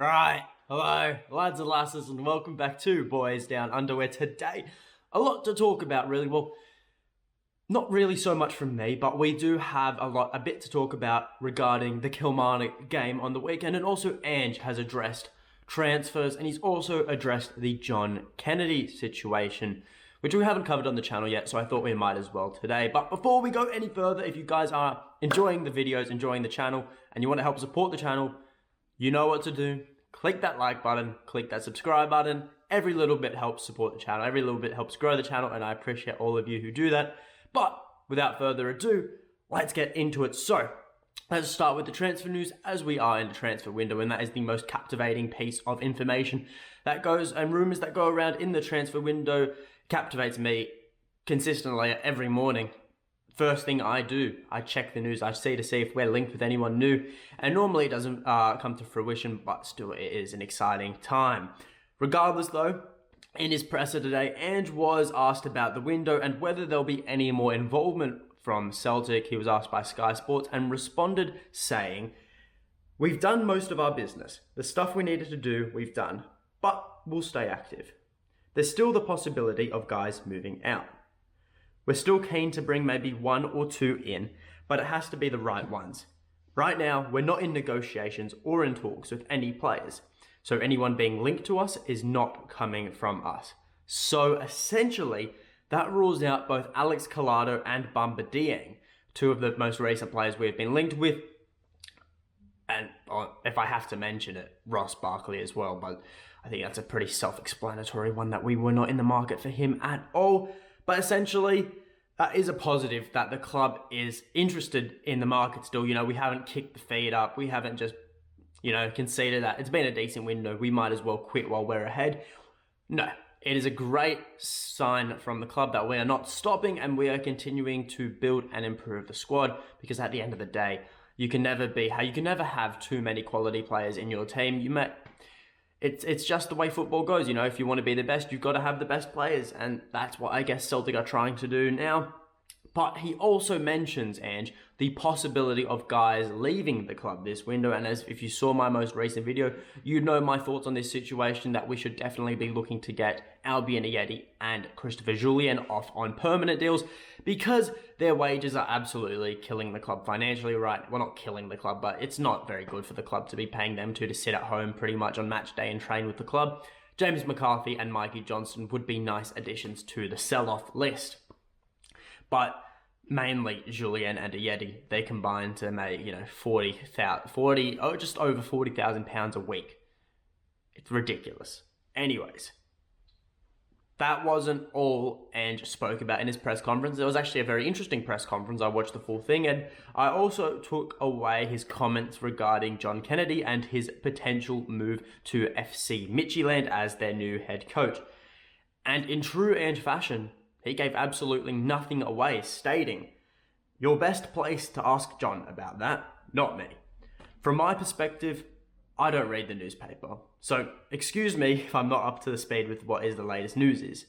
Right, hello, lads and lasses, and welcome back to Boys Down Under, where today, a lot to talk about, really. Well, not really so much from me, but we do have a bit to talk about regarding the Kilmarnock game on the weekend, and also Ange has addressed transfers, and he's also addressed the John Kennedy situation, which we haven't covered on the channel yet, so I thought we might as well today. But before we go any further, if you guys are enjoying the videos, enjoying the channel, and you want to help support the channel, you know what to do. Click that like button, click that subscribe button. Every little bit helps support the channel. Every little bit helps grow the channel, and I appreciate all of you who do that. But without further ado, let's get into it. So, let's start with the transfer news, as we are in the transfer window, and that is the most captivating piece of information that goes, and rumours that go around in the transfer window captivates me consistently every morning. First thing I do, I check the news, I see to see if we're linked with anyone new, and normally it doesn't come to fruition, but still it is an exciting time. Regardless though, in his presser today, Ange was asked about the window and whether there'll be any more involvement from Celtic. He was asked by Sky Sports and responded saying, "We've done most of our business. The stuff we needed to do, we've done, but we'll stay active. There's still the possibility of guys moving out. We're still keen to bring maybe one or two in, but it has to be the right ones. Right now, we're not in negotiations or in talks with any players, so anyone being linked to us is not coming from us." So essentially, that rules out both Alex Collado and Bamba Dieng, two of the most recent players we've been linked with, and if I have to mention it, Ross Barkley as well, but I think that's a pretty self-explanatory one that we were not in the market for him at all. But essentially, that is a positive that the club is interested in the market still. You know, we haven't kicked the feet up. We haven't just, conceded that it's been a decent window. We might as well quit while we're ahead. No, it is a great sign from the club that we are not stopping and we are continuing to build and improve the squad, because at the end of the day, you can never have too many quality players in your team. It's just the way football goes, if you want to be the best, you've got to have the best players, and that's what I guess Celtic are trying to do now. But he also mentions, Ange, the possibility of guys leaving the club this window, and if you saw my most recent video, you know my thoughts on this situation, that we should definitely be looking to get Albion Ajeti and Christopher Jullien off on permanent deals, because their wages are absolutely killing the club financially, right? Well, not killing the club, but it's not very good for the club to be paying them to sit at home pretty much on match day and train with the club. James McCarthy and Mikey Johnston would be nice additions to the sell-off list. But mainly Jullien and Ajeti, they combine to make, just over £40,000 a week. It's ridiculous. Anyways, that wasn't all Ange spoke about in his press conference. It was actually a very interesting press conference. I watched the full thing, and I also took away his comments regarding John Kennedy and his potential move to FC Midtjylland as their new head coach. And in true Ange fashion, he gave absolutely nothing away, stating, "You're best placed to ask John about that, not me. From my perspective, I don't read the newspaper, so excuse me if I'm not up to the speed with what is the latest news is.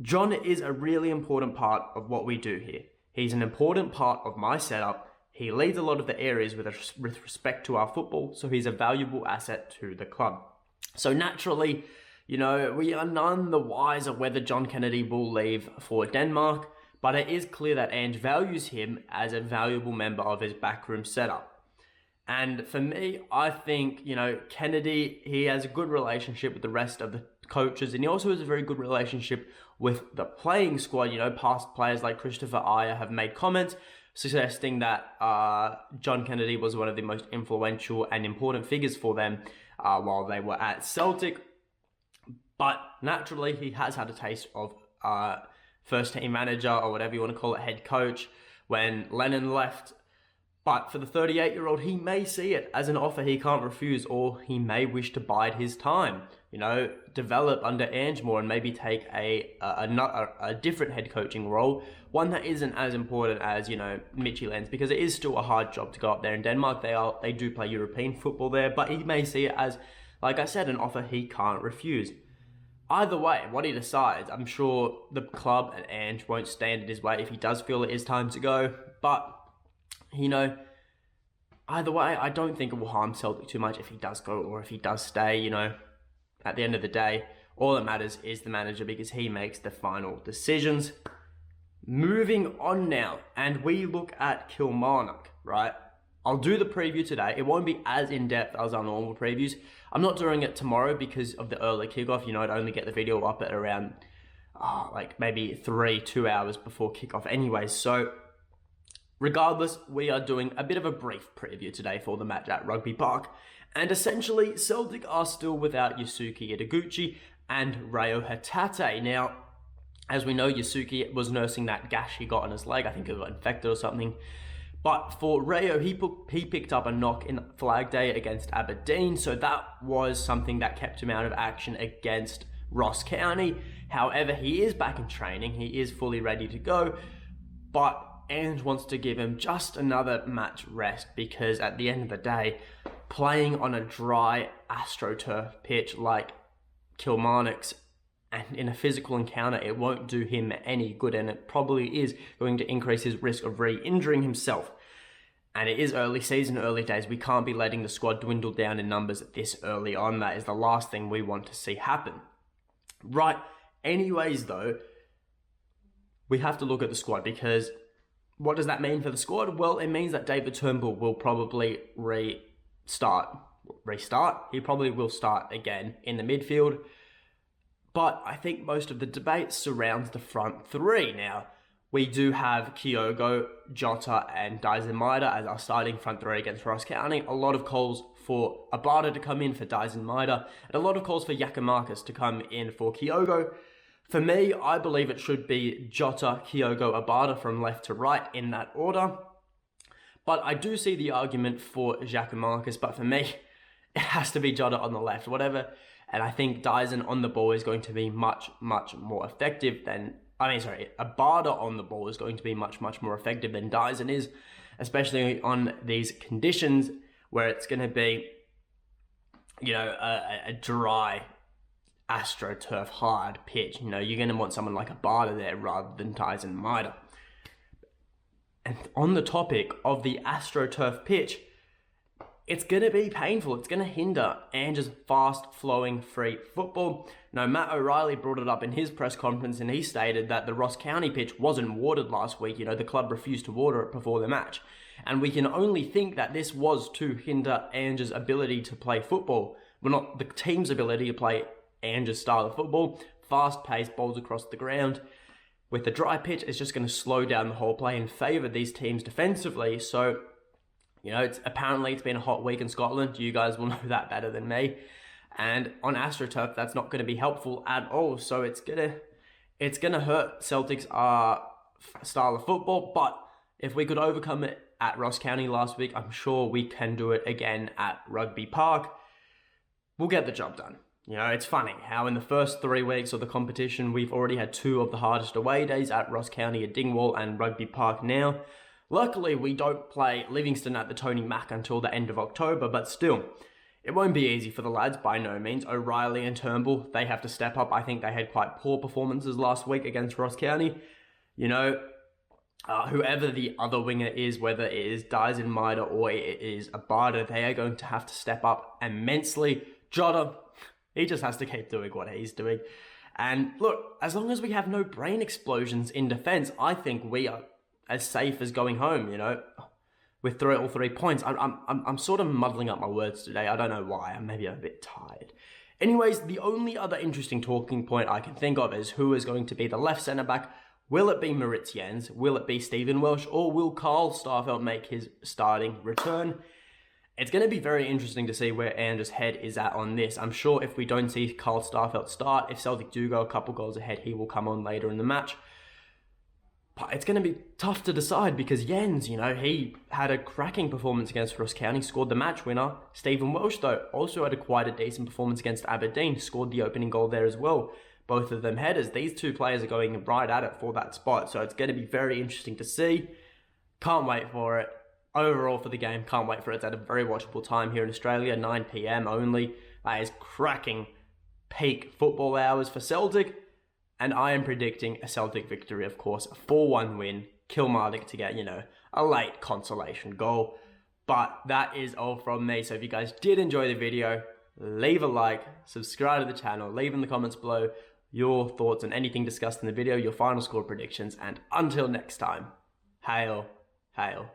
John is a really important part of what we do here. He's an important part of my setup. He leads a lot of the areas with respect to our football, so he's a valuable asset to the club." So naturally, we are none the wiser whether John Kennedy will leave for Denmark, but it is clear that Ange values him as a valuable member of his backroom setup. And for me, I think, Kennedy, he has a good relationship with the rest of the coaches, and he also has a very good relationship with the playing squad. Past players like Christopher Ayer have made comments suggesting that John Kennedy was one of the most influential and important figures for them while they were at Celtic. But naturally, he has had a taste of first team manager, or whatever you want to call it, head coach, when Lennon left. But for the 38-year-old, he may see it as an offer he can't refuse, or he may wish to bide his time, develop under Ange more and maybe take a different head coaching role, one that isn't as important as, Midtjylland's, because it is still a hard job to go up there in Denmark. They do play European football there, but he may see it as, like I said, an offer he can't refuse. Either way, what he decides, I'm sure the club and Ange won't stand in his way if he does feel it is time to go. But, Either way, I don't think it will harm Celtic too much if he does go or if he does stay, At the end of the day, all that matters is the manager because he makes the final decisions. Moving on now, and we look at Kilmarnock, right? I'll do the preview today. It won't be as in-depth as our normal previews. I'm not doing it tomorrow because of the early kickoff. I'd only get the video up at around, maybe 2 hours before kickoff anyway. So, regardless, we are doing a bit of a brief preview today for the match at Rugby Park. And essentially, Celtic are still without Yusuke Ideguchi and Reo Hatate. Now, as we know, Yusuke was nursing that gash he got on his leg. I think it got infected or something. But for Reo, he picked up a knock in Flag Day against Aberdeen, so that was something that kept him out of action against Ross County. However, he is back in training. He is fully ready to go, but Ange wants to give him just another match rest because at the end of the day, playing on a dry AstroTurf pitch like Kilmarnock's and in a physical encounter, it won't do him any good, and it probably is going to increase his risk of re-injuring himself. And it is early season, early days. We can't be letting the squad dwindle down in numbers this early on. That is the last thing we want to see happen. Right, anyways though, we have to look at the squad because what does that mean for the squad? Well, it means that David Turnbull will probably restart. He probably will start again in the midfield. But I think most of the debate surrounds the front three. Now, we do have Kyogo, Jota, and Dyson Maida as our starting front three against Ross County. A lot of calls for Abada to come in for Dyson Maida, and a lot of calls for Giakoumakis to come in for Kyogo. For me, I believe it should be Jota, Kyogo, Abada from left to right in that order. But I do see the argument for Giakoumakis, but for me, it has to be Jota on the left, whatever. And I think Dyson on the ball is going to be much, much more effective than... Abada on the ball is going to be much, much more effective than Dyson is, especially on these conditions where it's going to be, a dry AstroTurf hard pitch. You're going to want someone like Abada there rather than Dyson Maida. And on the topic of the AstroTurf pitch, it's going to be painful. It's going to hinder Ange's fast-flowing free football. Now, Matt O'Reilly brought it up in his press conference and he stated that the Ross County pitch wasn't watered last week. The club refused to water it before the match. And we can only think that this was to hinder Ange's ability to play football. Well, not the team's ability to play Ange's style of football. Fast-paced balls across the ground. With the dry pitch, it's just going to slow down the whole play and favour these teams defensively. So... it's been a hot week in Scotland. You guys will know that better than me. And on AstroTurf, that's not going to be helpful at all. So it's gonna hurt Celtic's style of football. But if we could overcome it at Ross County last week, I'm sure we can do it again at Rugby Park. We'll get the job done. It's funny how in the first 3 weeks of the competition, we've already had 2 of the hardest away days at Ross County, at Dingwall and Rugby Park now. Luckily, we don't play Livingston at the Tony Mac until the end of October, but still, it won't be easy for the lads by no means. O'Reilly and Turnbull, they have to step up. I think they had quite poor performances last week against Ross County. Whoever the other winger is, whether it is Dyson Maida or it is Abada, they are going to have to step up immensely. Jota, he just has to keep doing what he's doing. And look, as long as we have no brain explosions in defence, I think we are as safe as going home, with all 3 points. I'm sort of muddling up my words today. I don't know why. Maybe I'm a bit tired. Anyways, the only other interesting talking point I can think of is who is going to be the left centre-back. Will it be Maritz Jens? Will it be Stephen Welsh? Or will Carl Starfelt make his starting return? It's going to be very interesting to see where Ange's head is at on this. I'm sure if we don't see Carl Starfelt start, if Celtic do go a couple goals ahead, he will come on later in the match. But it's going to be tough to decide because Jens, he had a cracking performance against Ross County, scored the match winner. Stephen Welsh, though, also had quite a decent performance against Aberdeen, scored the opening goal there as well. Both of them headers. These 2 players are going right at it for that spot, so it's going to be very interesting to see. Can't wait for it. Overall for the game, can't wait for it. It's at a very watchable time here in Australia, 9 p.m. only. That is cracking peak football hours for Celtic. And I am predicting a Celtic victory, of course, a 4-1 win. Kilmarnock to get, a late consolation goal. But that is all from me. So if you guys did enjoy the video, leave a like, subscribe to the channel, leave in the comments below your thoughts on anything discussed in the video, your final score predictions, and until next time, hail, hail.